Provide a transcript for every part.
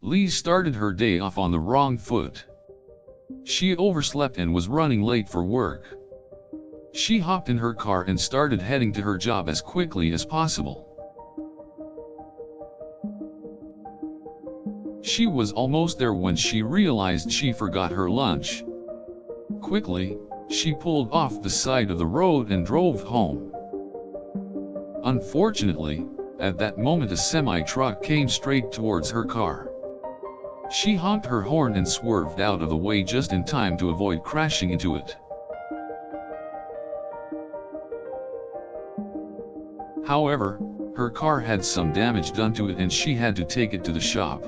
Lee started her day off on the wrong foot. She overslept and was running late for work. She hopped in her car and started heading to her job as quickly as possible. She was almost there when she realized she forgot her lunch. Quickly, she pulled off the side of the road and drove home. Unfortunately, at that moment a semi-truck came straight towards her car. She honked her horn and swerved out of the way just in time to avoid crashing into it. However, her car had some damage done to it and she had to take it to the shop.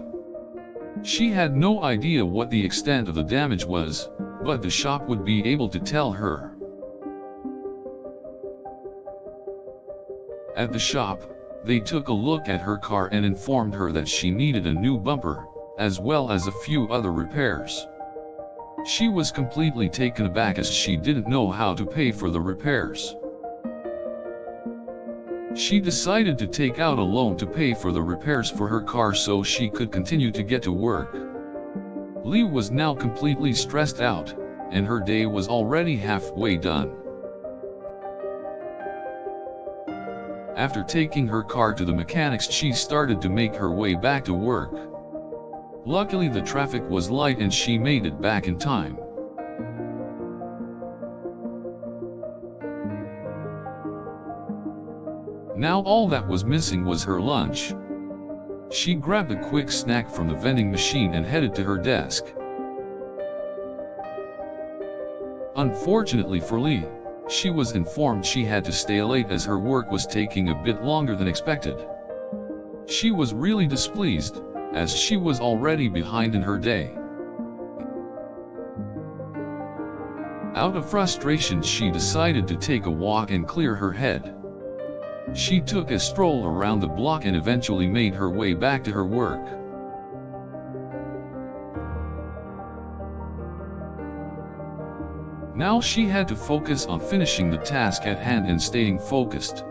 She had no idea what the extent of the damage was, but the shop would be able to tell her. At the shop, they took a look at her car and informed her that she needed a new bumper, as well as a few other repairs. She was completely taken aback as she didn't know how to pay for the repairs. She decided to take out a loan to pay for the repairs for her car so she could continue to get to work. Lee was now completely stressed out, and her day was already halfway done. After taking her car to the mechanics, she started to make her way back to work. Luckily the traffic was light and she made it back in time. Now all that was missing was her lunch. She grabbed a quick snack from the vending machine and headed to her desk. Unfortunately for Lee, she was informed she had to stay late as her work was taking a bit longer than expected. She was really displeased, as she was already behind in her day. Out of frustration, she decided to take a walk and clear her head. She took a stroll around the block and eventually made her way back to her work. Now she had to focus on finishing the task at hand and staying focused.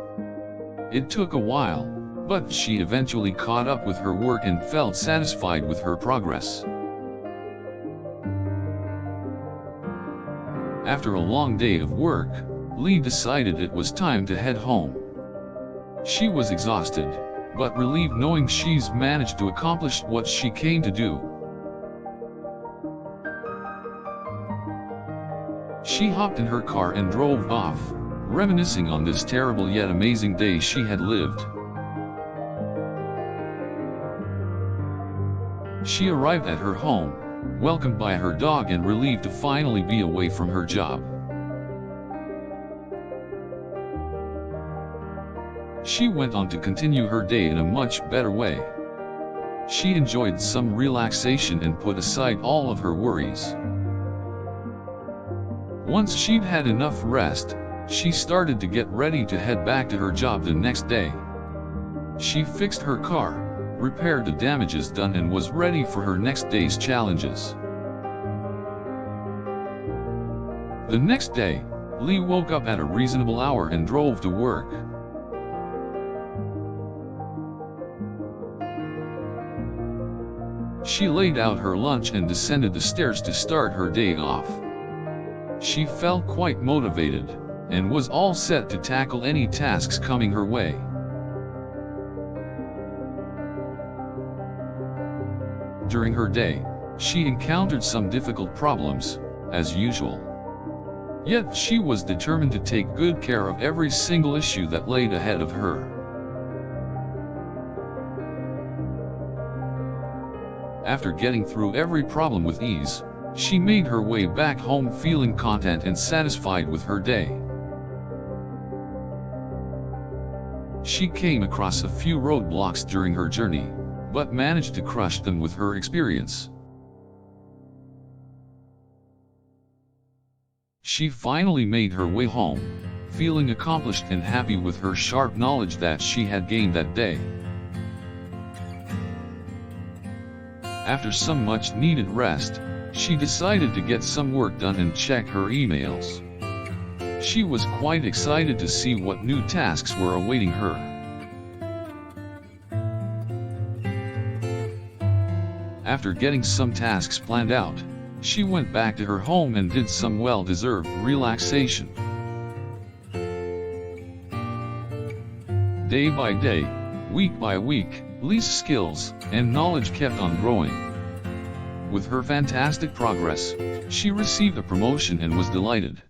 It took a while, but she eventually caught up with her work and felt satisfied with her progress. After a long day of work, Lee decided it was time to head home. She was exhausted, but relieved knowing she's managed to accomplish what she came to do. She hopped in her car and drove off, reminiscing on this terrible yet amazing day she had lived. She arrived at her home, welcomed by her dog and relieved to finally be away from her job. She went on to continue her day in a much better way. She enjoyed some relaxation and put aside all of her worries. Once she'd had enough rest, she started to get ready to head back to her job the next day. She fixed her car, repaired the damages done and was ready for her next day's challenges. The next day, Lee woke up at a reasonable hour and drove to work. She laid out her lunch and descended the stairs to start her day off. She felt quite motivated, and was all set to tackle any tasks coming her way. During her day, she encountered some difficult problems, as usual. Yet she was determined to take good care of every single issue that laid ahead of her. After getting through every problem with ease, she made her way back home feeling content and satisfied with her day. She came across a few roadblocks during her journey, but managed to crush them with her experience. She finally made her way home, feeling accomplished and happy with her sharp knowledge that she had gained that day. After some much needed rest, she decided to get some work done and check her emails. She was quite excited to see what new tasks were awaiting her. After getting some tasks planned out, she went back to her home and did some well-deserved relaxation. Day by day, week by week, Lee's skills and knowledge kept on growing. With her fantastic progress, she received a promotion and was delighted.